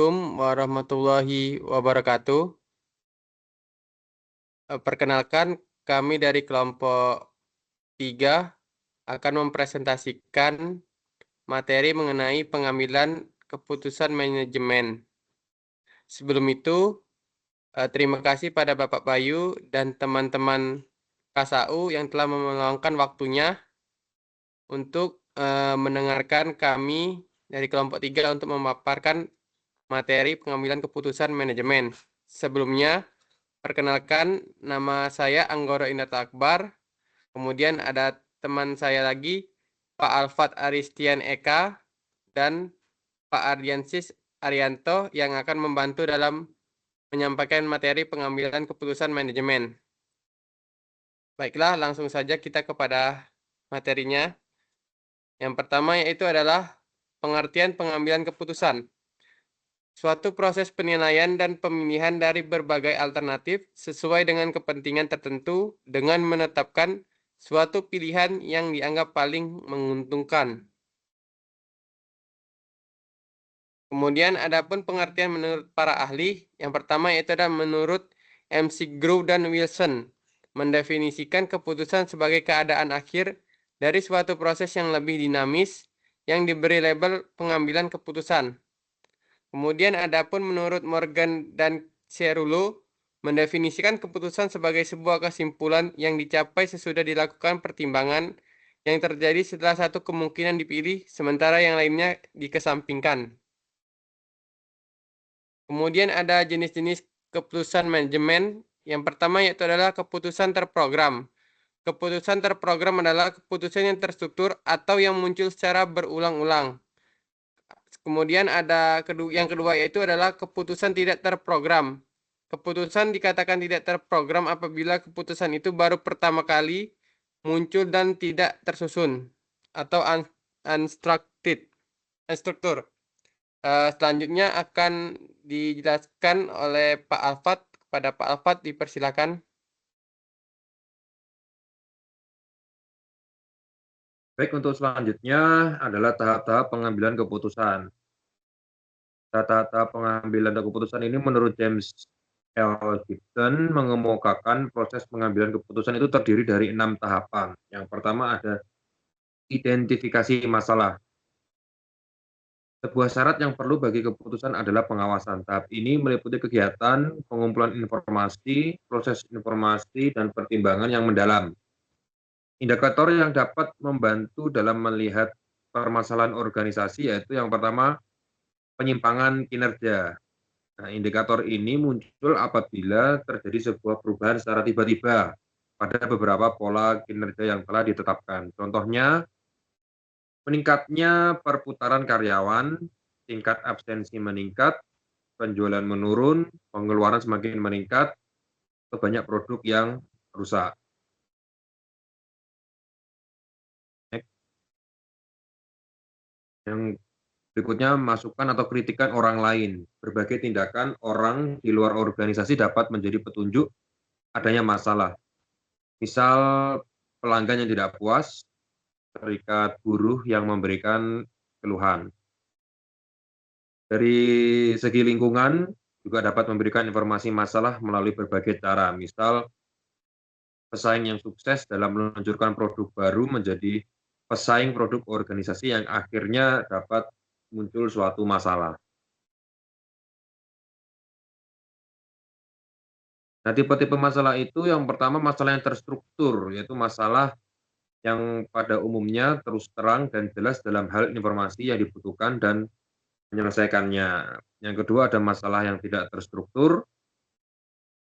Assalamualaikum warahmatullahi wabarakatuh. Perkenalkan, kami dari kelompok 3 akan mempresentasikan materi mengenai pengambilan keputusan manajemen. Sebelum itu, terima kasih pada Bapak Bayu dan teman-teman KSAU yang telah meluangkan waktunya untuk mendengarkan kami dari kelompok 3 untuk memaparkan materi pengambilan keputusan manajemen. Sebelumnya, perkenalkan, nama saya Anggoro Indarta Akbar. Kemudian ada teman saya lagi, Pak Alfat Aristian Eka dan Pak Ardiansyah Arianto yang akan membantu dalam menyampaikan materi pengambilan keputusan manajemen. Baiklah, langsung saja kita kepada materinya. Yang pertama yaitu adalah pengertian pengambilan keputusan. Suatu proses penilaian dan pemilihan dari berbagai alternatif sesuai dengan kepentingan tertentu dengan menetapkan suatu pilihan yang dianggap paling menguntungkan. Kemudian adapun pengertian menurut para ahli, yang pertama yaitu adalah menurut McGraw dan Wilson, mendefinisikan keputusan sebagai keadaan akhir dari suatu proses yang lebih dinamis yang diberi label pengambilan keputusan. Kemudian adapun menurut Morgan dan Cerullo, mendefinisikan keputusan sebagai sebuah kesimpulan yang dicapai sesudah dilakukan pertimbangan yang terjadi setelah satu kemungkinan dipilih, sementara yang lainnya dikesampingkan. Kemudian ada jenis-jenis keputusan manajemen. Yang pertama yaitu adalah keputusan terprogram. Keputusan terprogram adalah keputusan yang terstruktur atau yang muncul secara berulang-ulang. Kemudian ada yang kedua yaitu adalah keputusan tidak terprogram. Keputusan dikatakan tidak terprogram apabila keputusan itu baru pertama kali muncul dan tidak tersusun atau unstructured. Selanjutnya akan dijelaskan oleh Pak Alfat. Kepada Pak Alfat dipersilakan. Baik, untuk selanjutnya adalah tahap-tahap pengambilan keputusan. Tahap-tahap pengambilan keputusan ini menurut James L. Gibson mengemukakan proses pengambilan keputusan itu terdiri dari 6 tahapan. Yang pertama ada identifikasi masalah. Sebuah syarat yang perlu bagi keputusan adalah pengawasan. Tahap ini meliputi kegiatan pengumpulan informasi, proses informasi, dan pertimbangan yang mendalam. Indikator yang dapat membantu dalam melihat permasalahan organisasi yaitu yang pertama, penyimpangan kinerja. Nah, indikator ini muncul apabila terjadi sebuah perubahan secara tiba-tiba pada beberapa pola kinerja yang telah ditetapkan. Contohnya, meningkatnya perputaran karyawan, tingkat absensi meningkat, penjualan menurun, pengeluaran semakin meningkat, atau banyak produk yang rusak. Yang berikutnya, masukan atau kritikan orang lain. Berbagai tindakan orang di luar organisasi dapat menjadi petunjuk adanya masalah. Misal, pelanggan yang tidak puas, serikat buruh yang memberikan keluhan. Dari segi lingkungan, juga dapat memberikan informasi masalah melalui berbagai cara. Misal, pesaing yang sukses dalam meluncurkan produk baru menjadi pesaing produk organisasi yang akhirnya dapat muncul suatu masalah. Nah, tipe-tipe masalah itu yang pertama masalah yang terstruktur, yaitu masalah yang pada umumnya terus terang dan jelas dalam hal informasi yang dibutuhkan dan menyelesaikannya. Yang kedua ada masalah yang tidak terstruktur,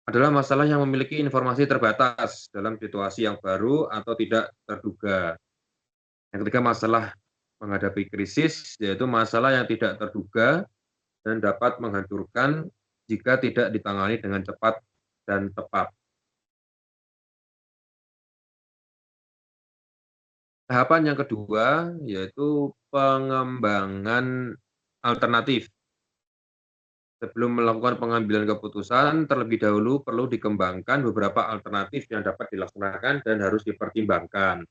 adalah masalah yang memiliki informasi terbatas dalam situasi yang baru atau tidak terduga. Yang ketiga masalah menghadapi krisis, yaitu masalah yang tidak terduga dan dapat menghancurkan jika tidak ditangani dengan cepat dan tepat. Tahapan yang kedua yaitu pengembangan alternatif. Sebelum melakukan pengambilan keputusan, terlebih dahulu perlu dikembangkan beberapa alternatif yang dapat dilaksanakan dan harus dipertimbangkan.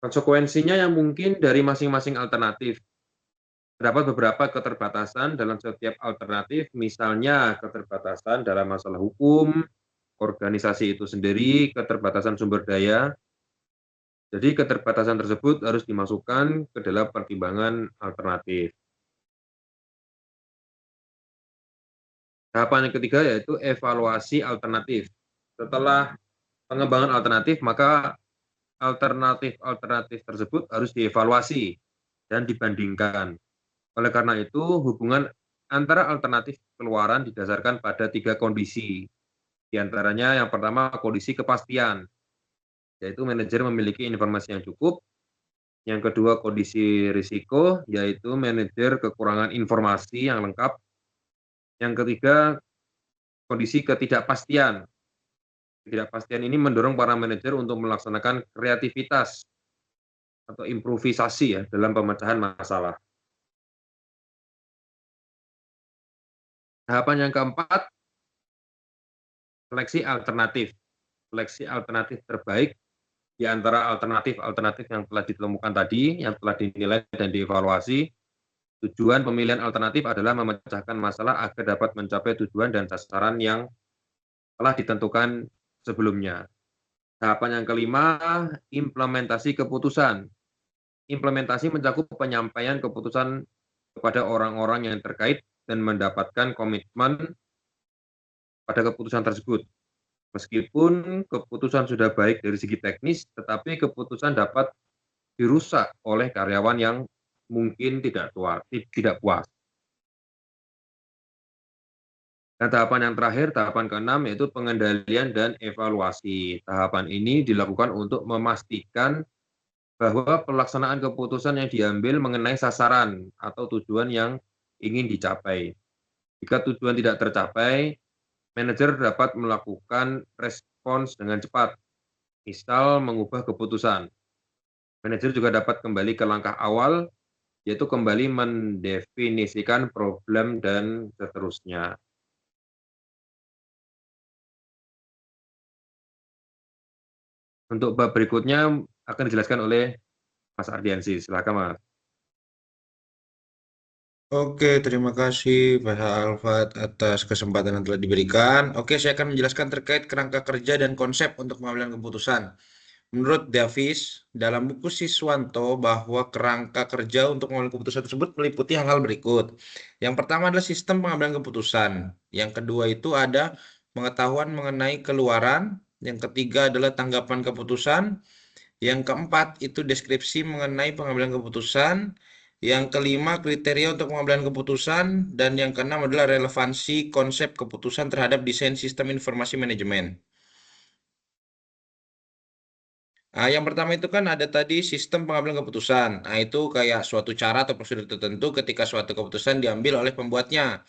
Konsekuensinya yang mungkin dari masing-masing alternatif. Terdapat beberapa keterbatasan dalam setiap alternatif, misalnya keterbatasan dalam masalah hukum, organisasi itu sendiri, keterbatasan sumber daya. Jadi keterbatasan tersebut harus dimasukkan ke dalam pertimbangan alternatif. Tahapan yang ketiga yaitu evaluasi alternatif. Setelah pengembangan alternatif, maka alternatif-alternatif tersebut harus dievaluasi dan dibandingkan. Oleh karena itu, hubungan antara alternatif keluaran didasarkan pada 3 kondisi. Di antaranya yang pertama kondisi kepastian, yaitu manajer memiliki informasi yang cukup. Yang kedua kondisi risiko, yaitu manajer kekurangan informasi yang lengkap. Yang ketiga kondisi ketidakpastian. Ketidakpastian ini mendorong para manajer untuk melaksanakan kreativitas atau improvisasi ya dalam pemecahan masalah. Tahapan yang keempat, seleksi alternatif. Seleksi alternatif terbaik di antara alternatif-alternatif yang telah ditemukan tadi, yang telah dinilai dan dievaluasi. Tujuan pemilihan alternatif adalah memecahkan masalah agar dapat mencapai tujuan dan sasaran yang telah ditentukan sebelumnya. Tahapan yang kelima, implementasi keputusan. Implementasi mencakup penyampaian keputusan kepada orang-orang yang terkait dan mendapatkan komitmen pada keputusan tersebut. Meskipun keputusan sudah baik dari segi teknis, tetapi keputusan dapat dirusak oleh karyawan yang mungkin tidak puas. Dan tahapan yang terakhir, tahapan keenam, yaitu pengendalian dan evaluasi. Tahapan ini dilakukan untuk memastikan bahwa pelaksanaan keputusan yang diambil mengenai sasaran atau tujuan yang ingin dicapai. Jika tujuan tidak tercapai, manajer dapat melakukan respons dengan cepat, misal mengubah keputusan. Manajer juga dapat kembali ke langkah awal, yaitu kembali mendefinisikan problem dan seterusnya. Untuk bab berikutnya akan dijelaskan oleh Mas Ardiansyah. Silakan, Mas. Oke, terima kasih Pak Alfat atas kesempatan yang telah diberikan. Oke, saya akan menjelaskan terkait kerangka kerja dan konsep untuk pengambilan keputusan. Menurut Davis, dalam buku Siswanto bahwa kerangka kerja untuk mengambil keputusan tersebut meliputi hal-hal berikut. Yang pertama adalah sistem pengambilan keputusan. Yang kedua itu ada pengetahuan mengenai keluaran. Yang ketiga adalah tanggapan keputusan. Yang keempat itu deskripsi mengenai pengambilan keputusan. Yang kelima kriteria untuk pengambilan keputusan. Dan yang keenam adalah relevansi konsep keputusan terhadap desain sistem informasi manajemen. Nah, yang pertama itu kan ada tadi sistem pengambilan keputusan. Nah, itu kayak suatu cara atau prosedur tertentu ketika suatu keputusan diambil oleh pembuatnya,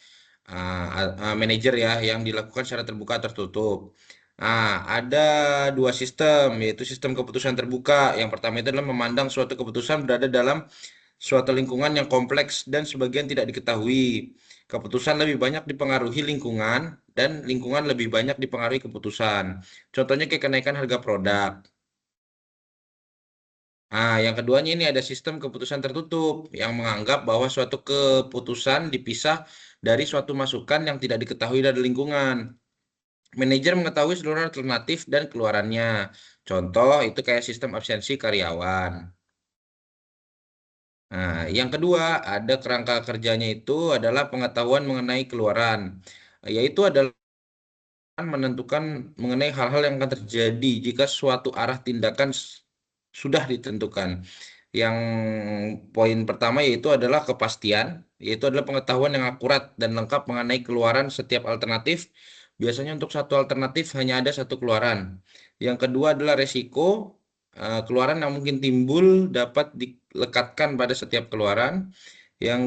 manajer ya, yang dilakukan secara terbuka tertutup. Nah, ada dua sistem, yaitu sistem keputusan terbuka. Yang pertama itu adalah memandang suatu keputusan berada dalam suatu lingkungan yang kompleks dan sebagian tidak diketahui. Keputusan lebih banyak dipengaruhi lingkungan dan lingkungan lebih banyak dipengaruhi keputusan. Contohnya kayak kenaikan harga produk. Nah, yang keduanya ini ada sistem keputusan tertutup yang menganggap bahwa suatu keputusan dipisah dari suatu masukan yang tidak diketahui dari lingkungan. Manajer mengetahui seluruh alternatif dan keluarannya. Contoh itu kayak sistem absensi karyawan. Nah, yang kedua ada kerangka kerjanya itu adalah pengetahuan mengenai keluaran, yaitu adalah menentukan mengenai hal-hal yang akan terjadi jika suatu arah tindakan sudah ditentukan. Yang poin pertama yaitu adalah kepastian, yaitu adalah pengetahuan yang akurat dan lengkap mengenai keluaran setiap alternatif. Biasanya untuk satu alternatif hanya ada satu keluaran. Yang kedua adalah resiko, keluaran yang mungkin timbul dapat dilekatkan pada setiap keluaran. Yang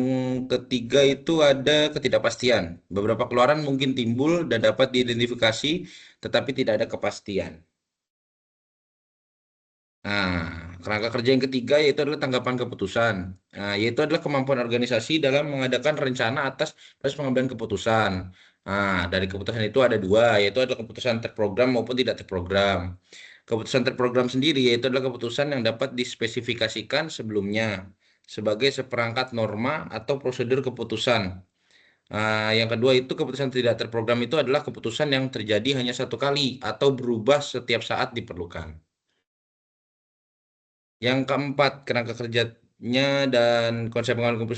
ketiga itu ada ketidakpastian. Beberapa keluaran mungkin timbul dan dapat diidentifikasi, tetapi tidak ada kepastian. Nah, kerangka kerja yang ketiga yaitu adalah tanggapan keputusan. Nah, yaitu adalah kemampuan organisasi dalam mengadakan rencana atas proses pengambilan keputusan. Nah, dari keputusan itu ada dua, yaitu adalah keputusan terprogram maupun tidak terprogram. Keputusan terprogram sendiri yaitu adalah keputusan yang dapat dispesifikasikan sebelumnya. sebagai seperangkat norma atau prosedur keputusan. Yang kedua itu keputusan tidak terprogram itu adalah keputusan yang terjadi hanya satu kali atau berubah setiap saat diperlukan. Yang keempat, kerangka kerjanya dan konsep pengambilan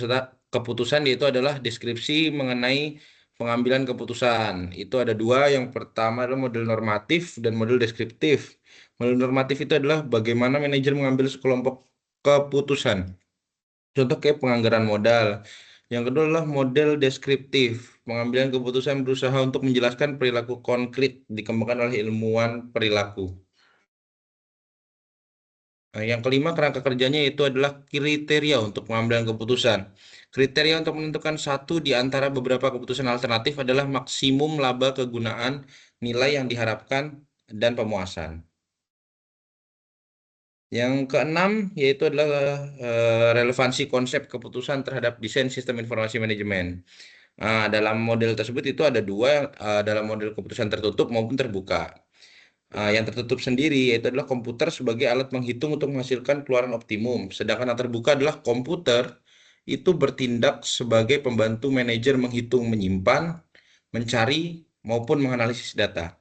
keputusan yaitu adalah deskripsi mengenai pengambilan keputusan. Itu ada dua. Yang pertama adalah model normatif dan model deskriptif. Model normatif itu adalah bagaimana manajer mengambil sekelompok keputusan. Contoh kayak penganggaran modal. Yang kedua adalah model deskriptif. Pengambilan keputusan berusaha untuk menjelaskan perilaku konkret dikembangkan oleh ilmuwan perilaku. Yang kelima, kerangka kerjanya itu adalah kriteria untuk pengambilan keputusan. Kriteria untuk menentukan satu di antara beberapa keputusan alternatif adalah maksimum laba kegunaan, nilai yang diharapkan, dan pemuasan. Yang keenam, yaitu adalah relevansi konsep keputusan terhadap desain sistem informasi manajemen. Dalam model tersebut itu ada dua, dalam model keputusan tertutup maupun terbuka. Yang tertutup sendiri yaitu adalah komputer sebagai alat menghitung untuk menghasilkan keluaran optimum. Sedangkan yang terbuka adalah komputer itu bertindak sebagai pembantu manajer menghitung, menyimpan, mencari, maupun menganalisis data.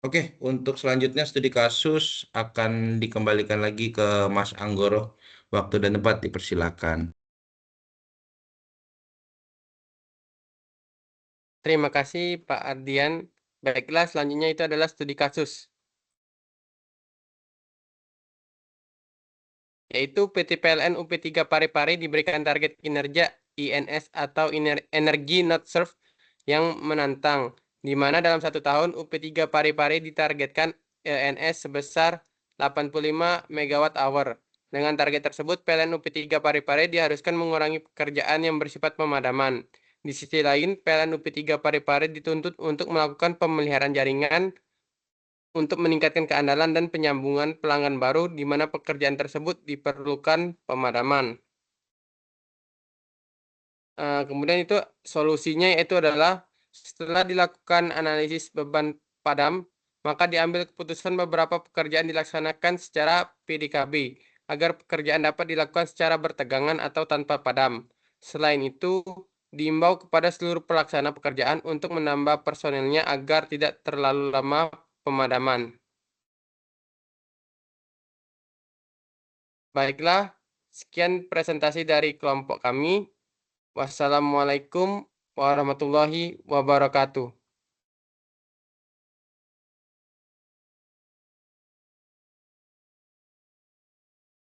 Oke, untuk selanjutnya studi kasus akan dikembalikan lagi ke Mas Anggoro. Waktu dan tempat dipersilakan. Terima kasih Pak Ardian. Baiklah, selanjutnya itu adalah studi kasus. Yaitu PT PLN UP3 Parepare diberikan target kinerja INS atau Energy Not Served yang menantang, di mana dalam 1 tahun UP3 Parepare ditargetkan ENS sebesar 85 MWh. Dengan target tersebut, PLN UP3 Parepare diharuskan mengurangi pekerjaan yang bersifat pemadaman. Di sisi lain, PLN UP3 Parepare dituntut untuk melakukan pemeliharaan jaringan untuk meningkatkan keandalan dan penyambungan pelanggan baru, di mana pekerjaan tersebut diperlukan pemadaman. Kemudian itu solusinya yaitu adalah setelah dilakukan analisis beban padam, maka diambil keputusan beberapa pekerjaan dilaksanakan secara PDKB agar pekerjaan dapat dilakukan secara bertegangan atau tanpa padam. Selain itu, diimbau kepada seluruh pelaksana pekerjaan untuk menambah personelnya agar tidak terlalu lama pemadaman. Baiklah, sekian presentasi dari kelompok kami. Wassalamualaikum warahmatullahi wabarakatuh.